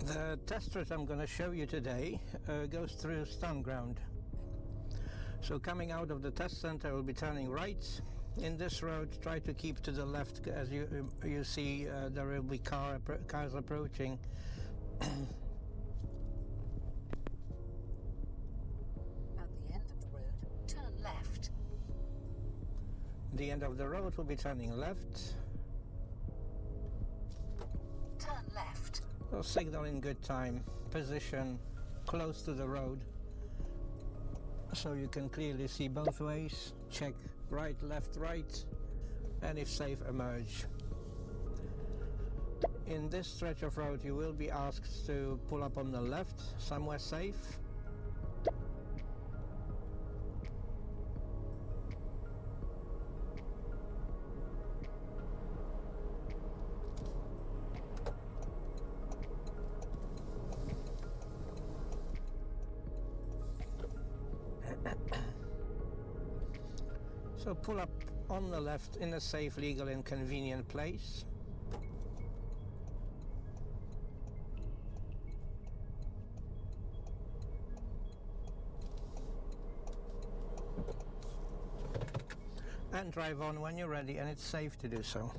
The test route I'm going to show you today goes through Stanground. So coming out of the test center, we'll be turning right. In this road, try to keep to the left. As you see, there will be cars approaching. At the end of the road, turn left. The end of the road will be turning left. Turn left. So signal in good time. Position close to the road, so you can clearly see both ways. Check right, left, right, and if safe, emerge. In this stretch of road you will be asked to pull up on the left, somewhere safe. So pull up on the left in a safe, legal and convenient place. And drive on when you're ready and it's safe to do so.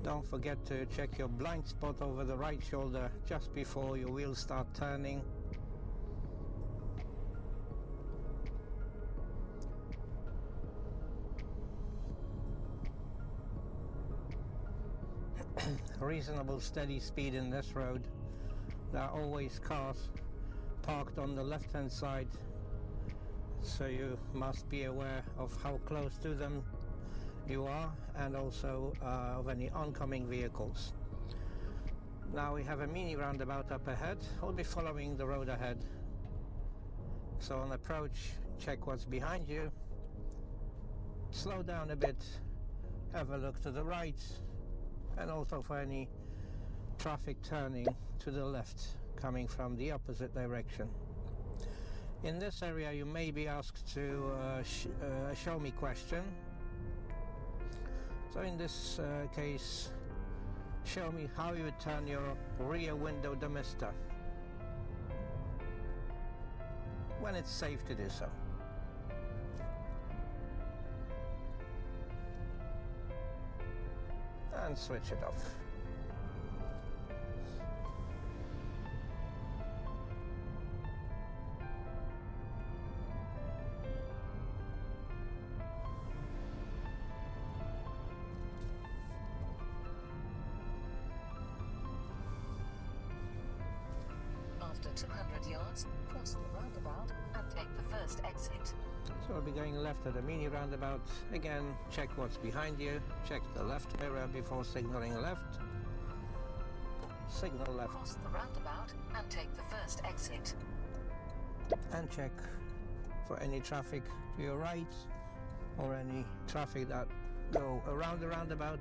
Don't forget to check your blind spot over the right shoulder just before your wheels start turning. Reasonable steady speed in this road. There are always cars parked on the left hand side, so you must be aware of how close to them you are, and also of any oncoming vehicles. Now we have a mini roundabout up ahead. We'll be following the road ahead. So on approach, check what's behind you, slow down a bit, have a look to the right, and also for any traffic turning to the left coming from the opposite direction. In this area you may be asked to a show me question. So in this case, show me how you would turn your rear window demister when it's safe to do so. And switch it off. After 200 yards, cross the roundabout and take the first exit. So we'll be going left at a mini roundabout. Again, check what's behind you. Check the left mirror before signaling left. Signal left. Cross the roundabout and take the first exit. And check for any traffic to your right or any traffic that go around the roundabout.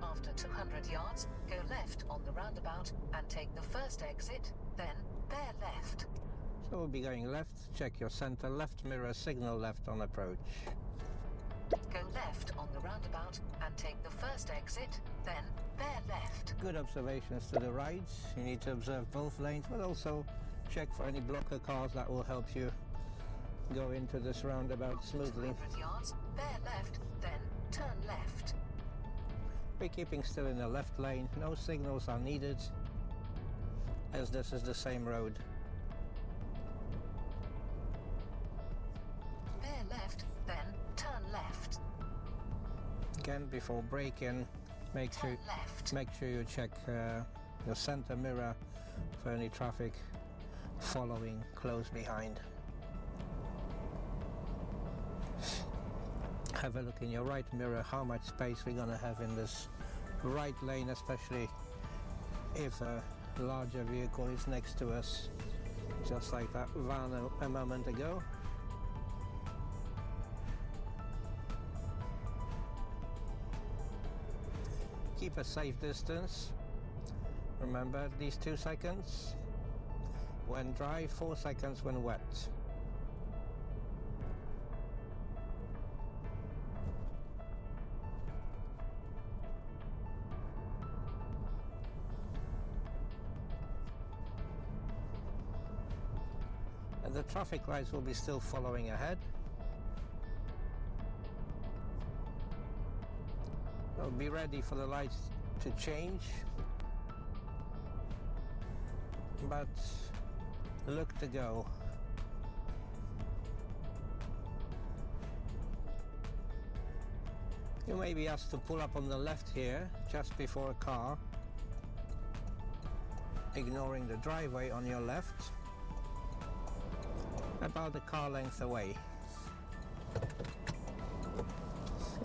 After 200 yards, go left on the roundabout and take the first exit, then bear left. So we'll be going left. Check your center left mirror, signal left on approach. Go left on the roundabout and take the first exit, then bear left. Good observations to the right. You need to observe both lanes, but also check for any blocker cars that will help you go into this roundabout smoothly. 200 yards, bear left, then turn left. We're keeping still in the left lane. No signals are needed, as this is the same road. Bear left, then turn left. Again, before braking, make sure you check your center mirror for any traffic following close behind. Have a look in your right mirror how much space we're going to have in this right lane, especially if a larger vehicle is next to us, just like that van a moment ago. keep a safe distance. Remember these 2 seconds when dry, 4 seconds when wet. And the traffic lights will be still following ahead. So be ready for the lights to change, but look to go. You may be asked to pull up on the left here, just before a car, ignoring the driveway on your left, about a car length away.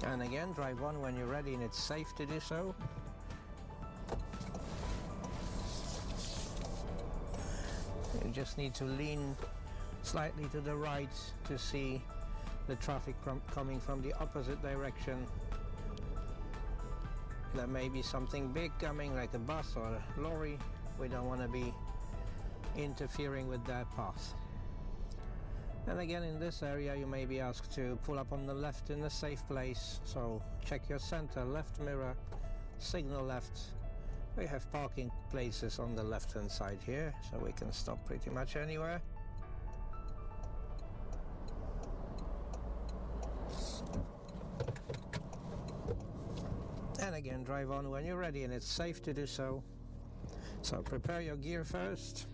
And again, drive on when you're ready and it's safe to do so. You just need to lean slightly to the right to see the traffic coming from the opposite direction. There may be something big coming, like a bus or a lorry. We don't want to be interfering with that path. And again, in this area you may be asked to pull up on the left in a safe place, so check your center, left mirror, signal left. We have parking places on the left hand side here, so we can stop pretty much anywhere. And again, drive on when you're ready and it's safe to do so. So prepare your gear first,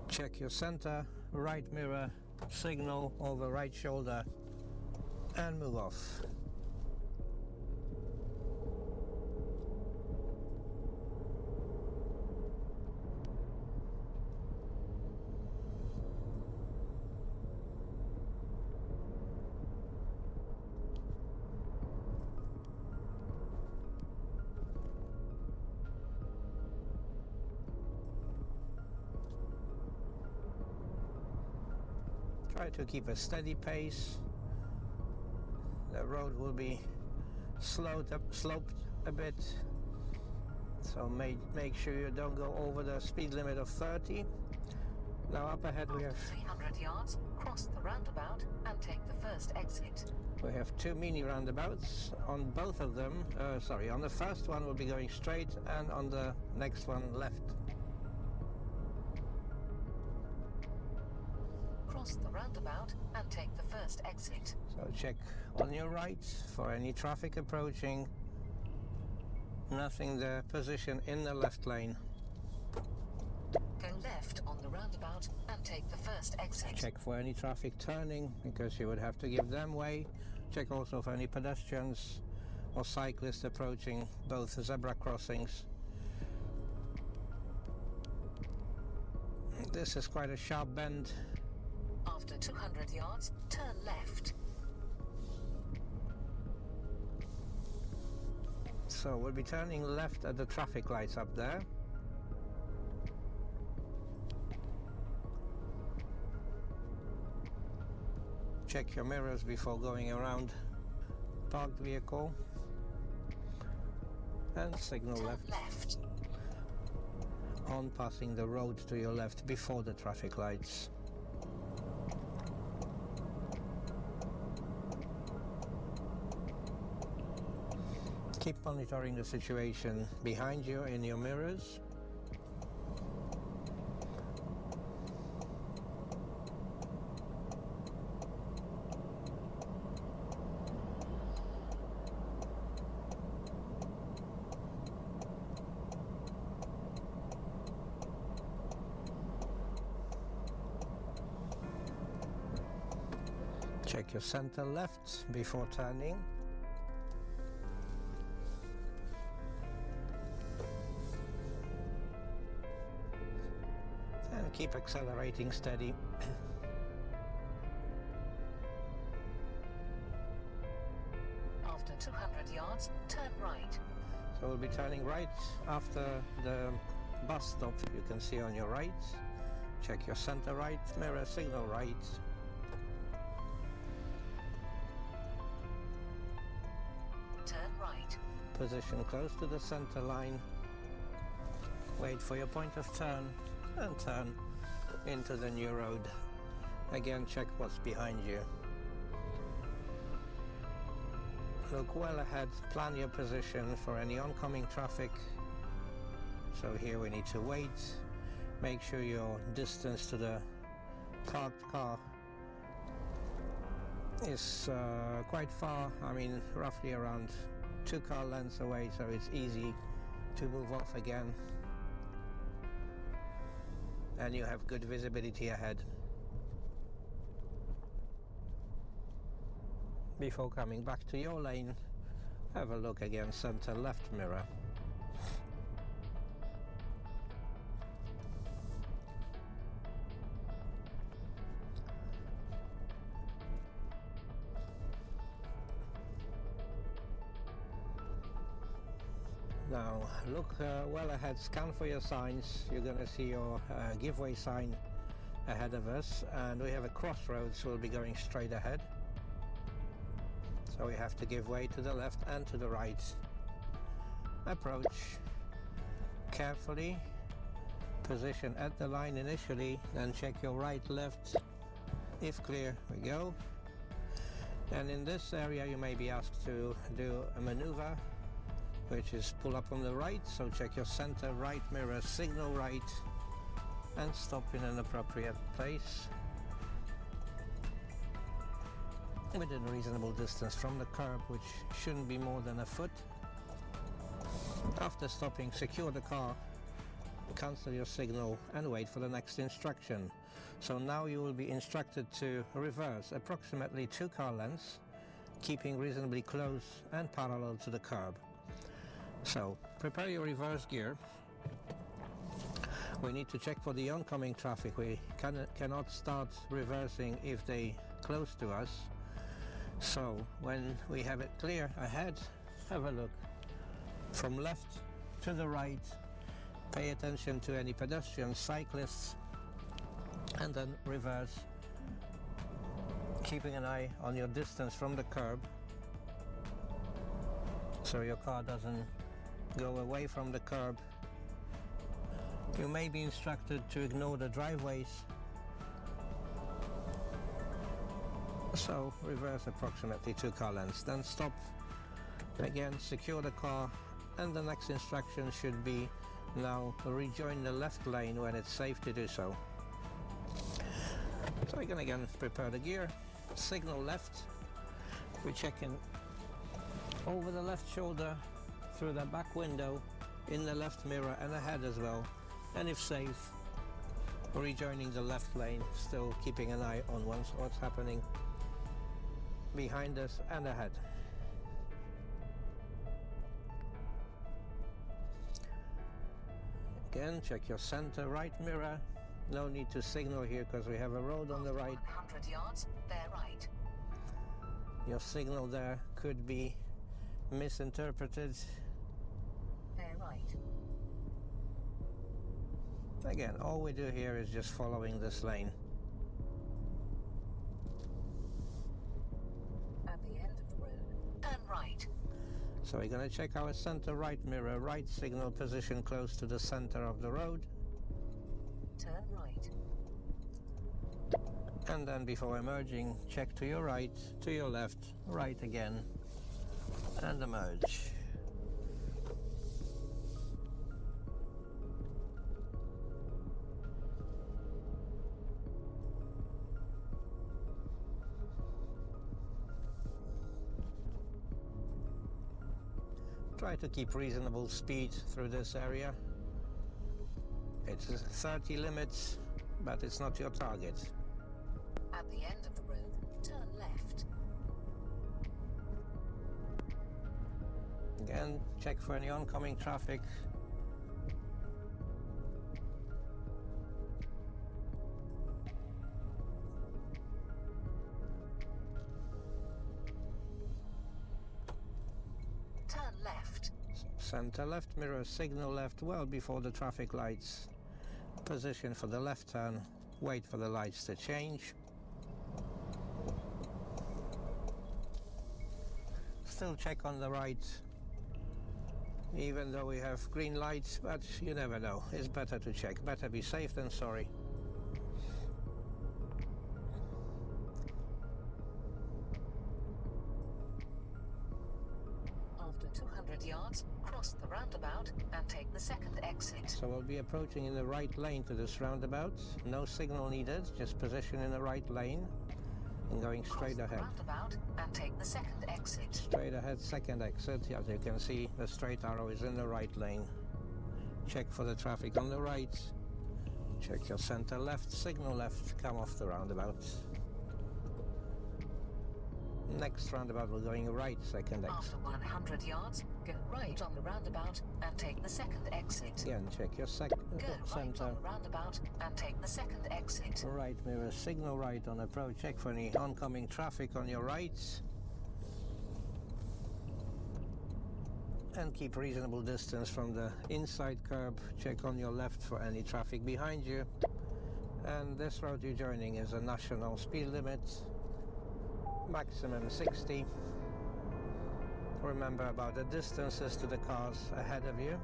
check your center, right mirror, signal over right shoulder, and move off. Try to keep a steady pace. The road will be sloped a bit, so make sure you don't go over the speed limit of 30. Now up ahead we have 300 yards, cross the roundabout and take the first exit. We have 2 mini roundabouts. On both of them, on the first one we'll be going straight, and on the next one left. Cross the roundabout and take the first exit. So check on your right for any traffic approaching. Nothing there. Position in the left lane. Go left on the roundabout and take the first exit. Check for any traffic turning, because you would have to give them way. Check also for any pedestrians or cyclists approaching both zebra crossings. This is quite a sharp bend. After 200 yards, turn left. So we'll be turning left at the traffic lights up there. Check your mirrors before going around parked vehicle. And signal left. On passing the road to your left before the traffic lights. Keep monitoring the situation behind you in your mirrors. Check your center left before turning. And keep accelerating steady. After 200 yards, turn right. So we'll be turning right after the bus stop you can see on your right. Check your center right, mirror signal right. Turn right. position close to the center line. Wait for your point of turn and turn into the new road. Again, check what's behind you. Look well ahead, plan your position for any oncoming traffic. So here we need to wait. Make sure your distance to the parked car is quite far. I mean, roughly around 2 car lengths away, so it's easy to move off again. And you have good visibility ahead. Before coming back to your lane, have a look again, center left mirror. Now look well ahead, scan for your signs. You're going to see your give way sign ahead of us, and we have a crossroads, so we'll be going straight ahead. So we have to give way to the left and to the right. Approach carefully, position at the line initially, then check your right, left. If clear, we go. And in this area you may be asked to do a maneuver, which is pull up on the right, so check your center right mirror, signal right, and stop in an appropriate place within a reasonable distance from the curb, which shouldn't be more than a foot. After stopping, secure the car, cancel your signal, and wait for the next instruction. So now you will be instructed to reverse approximately 2 car lengths, keeping reasonably close and parallel to the curb. So prepare your reverse gear. We need to check for the oncoming traffic. We cannot start reversing if they close to us. So when we have it clear ahead, have a look from left to the right, pay attention to any pedestrians, cyclists, and then reverse, keeping an eye on your distance from the curb so your car doesn't go away from the curb. You may be instructed to ignore the driveways, so reverse approximately 2 car lengths, then stop again, secure the car, and the next instruction should be now rejoin the left lane when it's safe to do so. So we can again prepare the gear, signal left, we check in over the left shoulder, through the back window, in the left mirror and ahead as well, and if safe, rejoining the left lane, still keeping an eye on what's happening behind us and ahead. Again, check your center right mirror. No need to signal here because we have a road on the right. 100 yards, bear right. Your signal there could be misinterpreted. Bear right. Again, all we do here is just following this lane. At the end of the road, turn right. So we're going to check our center right mirror, right signal position close to the center of the road. Turn right. And then before emerging, check to your right, to your left, right again, and emerge. Try to keep reasonable speed through this area. It's 30 limits, but it's not your target. At the end of the road, turn left. Again, check for any oncoming traffic. Turn left. Center left mirror, signal left well before the traffic lights. Position for the left turn. Wait for the lights to change. Still check on the right even though we have green lights, but you never know. It's better to check. Better be safe than sorry. After 200 yards, cross the roundabout and take the second exit. So we'll be approaching in the right lane to this roundabout. No signal needed, just position in the right lane and going straight ahead. Cross the roundabout and take the second exit. Straight ahead, second exit. As you can see, the straight arrow is in the right lane. Check for the traffic on the right. Check your center left, signal left, come off the roundabout. Next roundabout, we're going right, second exit. After 100 yards, go right on the roundabout and take the second exit. Again, check your Go right center. on the roundabout and take the second exit. Right mirror, signal right on approach. Check for any oncoming traffic on your right. And keep reasonable distance from the inside curb. Check on your left for any traffic behind you. And this road you're joining is a national speed limit. Maximum 60. Remember about the distances to the cars ahead of you.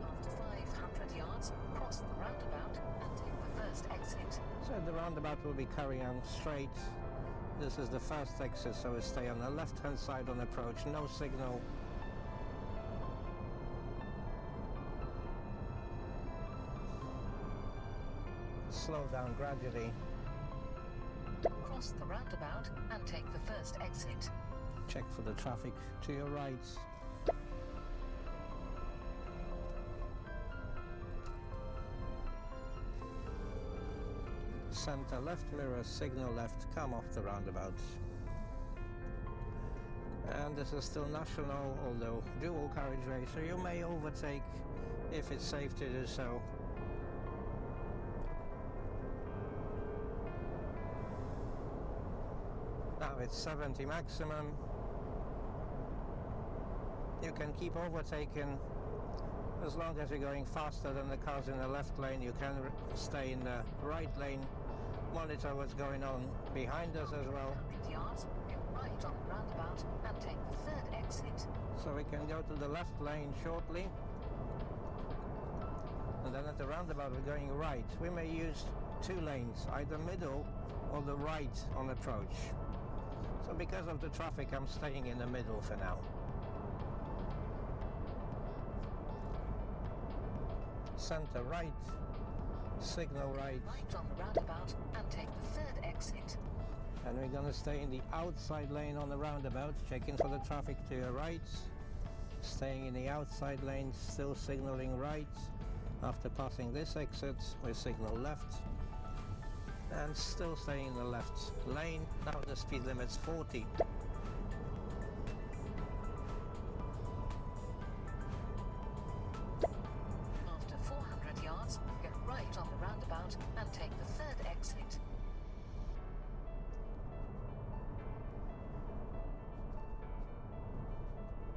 After 500 yards, cross the roundabout and take the first exit. So the roundabout will be carrying on straight. This is the first exit, so we stay on the left-hand side on approach, no signal. Slow down gradually. Cross the roundabout and take the first exit. Check for the traffic to your right. Center left mirror, signal left, come off the roundabout. And this is still national, although dual carriageway, so you may overtake if it's safe to do so. Now it's 70 maximum. You can keep overtaking as long as you're going faster than the cars in the left lane. You can stay in the right lane. Monitor what's going on behind us as well. 100 yards, go right on the roundabout and take the third exit. So we can go to the left lane shortly. And then at the roundabout we're going right. We may use two lanes, either middle or the right on approach. So because of the traffic, I'm staying in the middle for now. Center right, signal right. Right on the roundabout and take the third exit. And we're going to stay in the outside lane on the roundabout, checking for the traffic to your right. Staying in the outside lane, still signaling right. After passing this exit, we signal left. And still staying in the left lane. Now the speed limit's 40. After 400 yards, go right on the roundabout and take the third exit.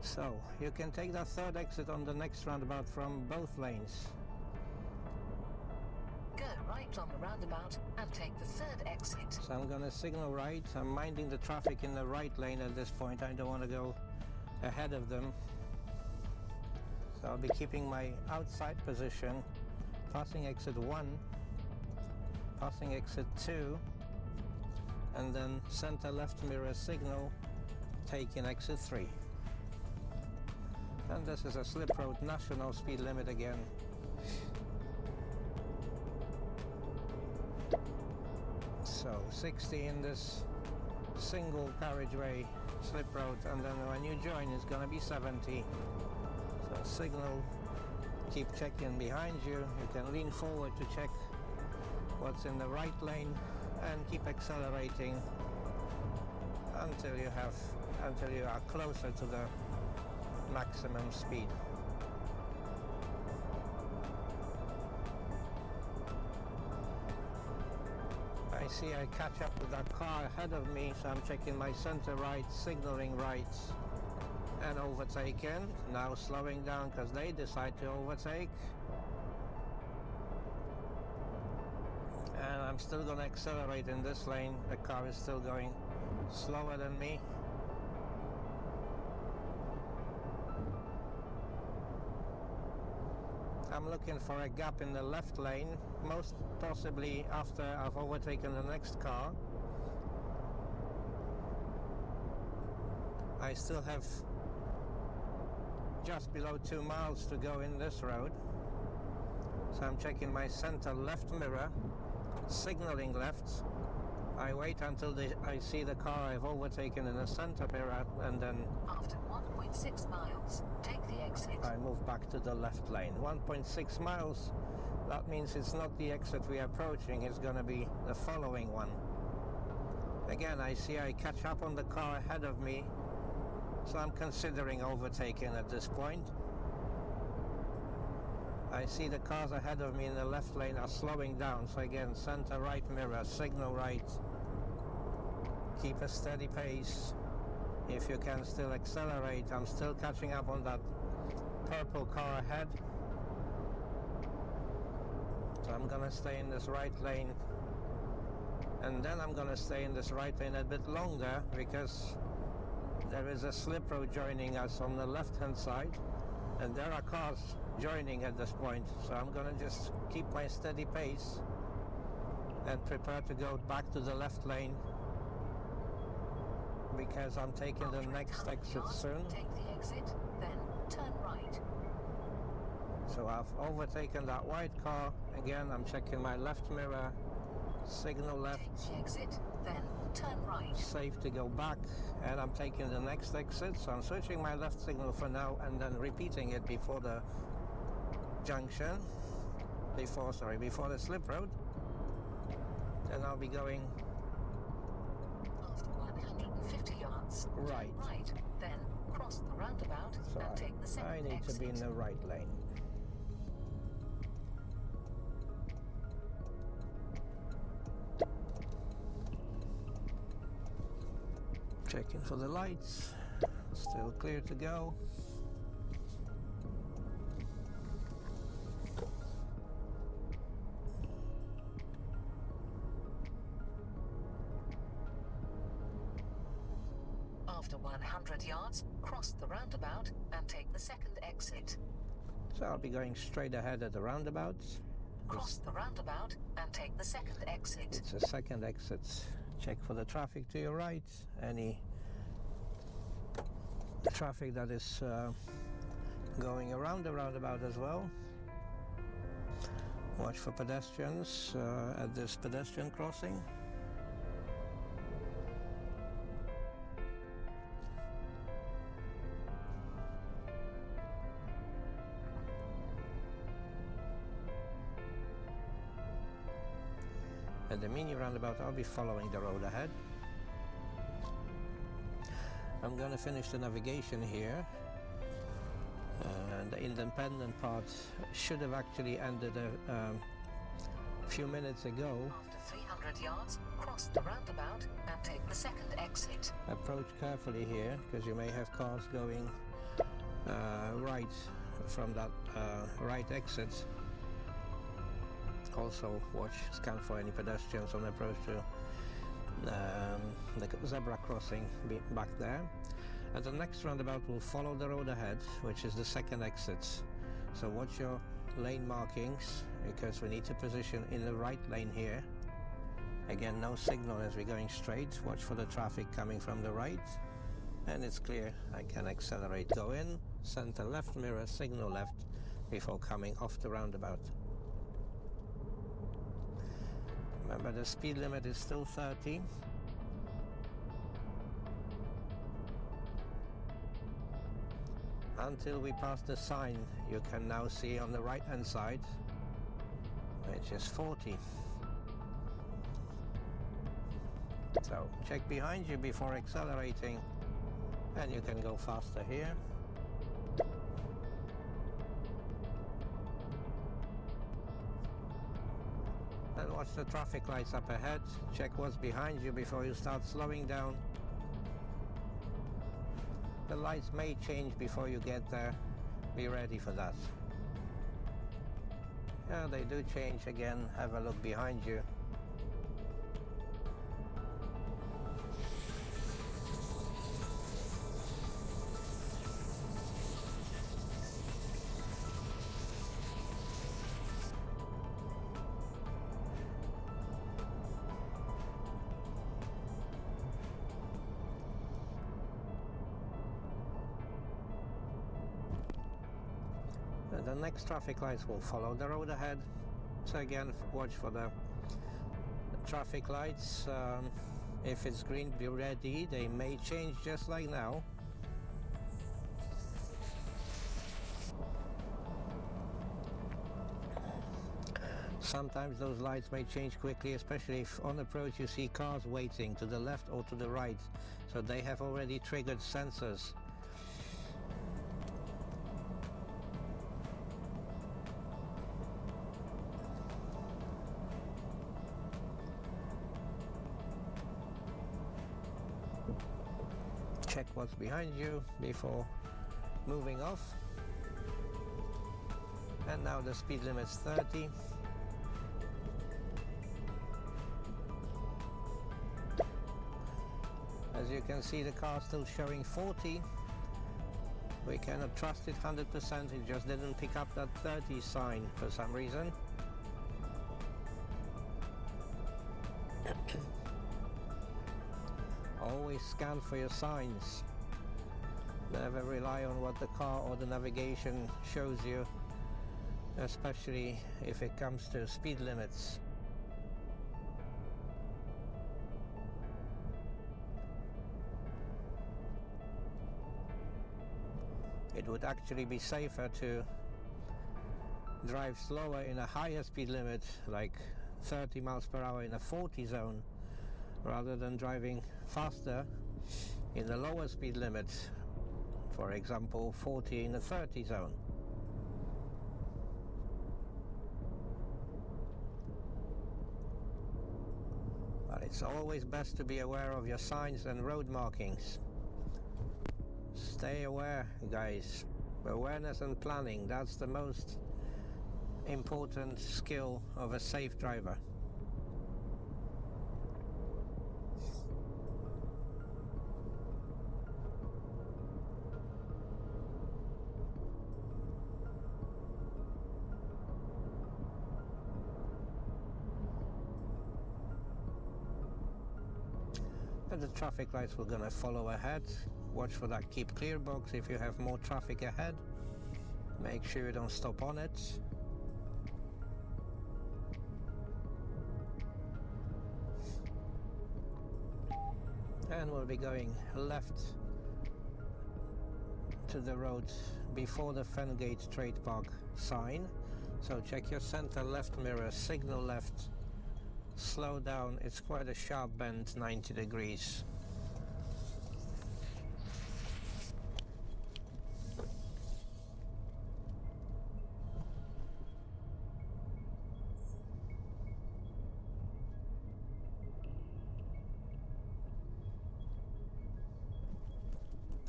So, you can take that third exit on the next roundabout from both lanes. Go right on the roundabout and take the third exit. So I'm going to signal right. I'm minding the traffic in the right lane at this point. I don't want to go ahead of them. So I'll be keeping my outside position, passing exit 1, passing exit 2, and then center left mirror signal, taking exit 3. And this is a slip road, national speed limit again. So 60 in this single carriageway slip road, and then when you join it's going to be 70. So signal, keep checking behind you. You can lean forward to check what's in the right lane and keep accelerating until you are closer to the maximum speed. I see I catch up with that car ahead of me, so I'm checking my center right, signaling right, and overtaken. Now slowing down because they decide to overtake. And I'm still going to accelerate in this lane. The car is still going slower than me. I'm looking for a gap in the left lane, most possibly after I've overtaken the next car. I still have just below 2 miles to go in this road. So I'm checking my center left mirror, signaling left. I wait until I see the car I've overtaken in the center mirror, and then after 1.6 miles, take the exit. I move back to the left lane. 1.6 miles, that means it's not the exit we're approaching, it's going to be the following one. Again, I see I catch up on the car ahead of me, so I'm considering overtaking at this point. I see the cars ahead of me in the left lane are slowing down, so again, center right mirror, signal right, keep a steady pace. If you can still accelerate, I'm still catching up on that purple car ahead. So I'm gonna stay in this right lane, and then I'm gonna stay in this right lane a bit longer because there is a slip road joining us on the left hand side, and there are cars joining at this point, so I'm gonna just keep my steady pace and prepare to go back to the left lane because I'm taking the next exit soon. Take the exit, then turn right. So I've overtaken that white car. Again, I'm checking my left mirror, signal left. Take the exit, then turn right. Safe to go back, and I'm taking the next exit, so I'm switching my left signal for now and then repeating it before the junction, before the slip road. Then I'll be going after 150 yards, right. Right, then cross the roundabout So and take the second I need exit. to be in the right lane. Checking for the lights, still clear to go. After 100 yards, cross the roundabout and take the second exit. So I'll be going straight ahead at the roundabout. Cross the roundabout and take the second exit. It's a second exit. Check for the traffic to your right. Any traffic that is going around the roundabout as well. Watch for pedestrians at this pedestrian crossing. At the mini roundabout, I'll be following the road ahead. I'm going to finish the navigation here. The independent part should have actually ended a few minutes ago. After 300 yards, cross the roundabout and take the second exit. Approach carefully here, because you may have cars going right from that right exit. Also scan for any pedestrians on approach to the zebra crossing back there. And the next roundabout will follow the road ahead, which is the second exit. So watch your lane markings, because we need to position in the right lane here. Again, no signal as we're going straight. Watch for the traffic coming from the right. And it's clear. I can accelerate, go in, center left mirror, signal left before coming off the roundabout. Remember, the speed limit is still 30. Until we pass the sign, you can now see on the right hand side, which is 40. So check behind you before accelerating, and you can go faster here. Then watch the traffic lights up ahead. Check what's behind you before you start slowing down. The lights may change before you get there. Be ready for that. Yeah, they do change again. Have a look behind you. The next traffic lights will follow the road ahead, so again watch for the traffic lights. If it's green, be ready. They may change just like now. Sometimes those lights may change quickly, especially if on approach you see cars waiting to the left or to the right, so they have already triggered sensors. Check what's behind you before moving off. And now the speed limit's 30. As you can see, the car's still showing 40. We cannot trust it 100%, it just didn't pick up that 30 sign for some reason. Always scan for your signs. Never rely on what the car or the navigation shows you, especially if it comes to speed limits. It would actually be safer to drive slower in a higher speed limit, like 30 miles per hour in a 40 zone, rather than driving faster in the lower speed limit, for example 40 in a 30 zone. But it's always best to be aware of your signs and road markings. Stay aware, guys. Awareness and planning, that's the most important skill of a safe driver. And the traffic lights we're gonna follow ahead. Watch for that keep clear box if you have more traffic ahead. Make sure you don't stop on it. And we'll be going left to the road before the Fengate Trade Park sign. So check your center left mirror, signal left, slow down. It's quite a sharp bend, 90 degrees.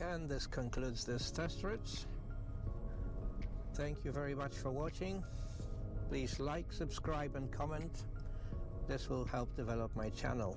And this concludes this test route. Thank you very much for watching. Please like, subscribe and comment. This will help develop my channel.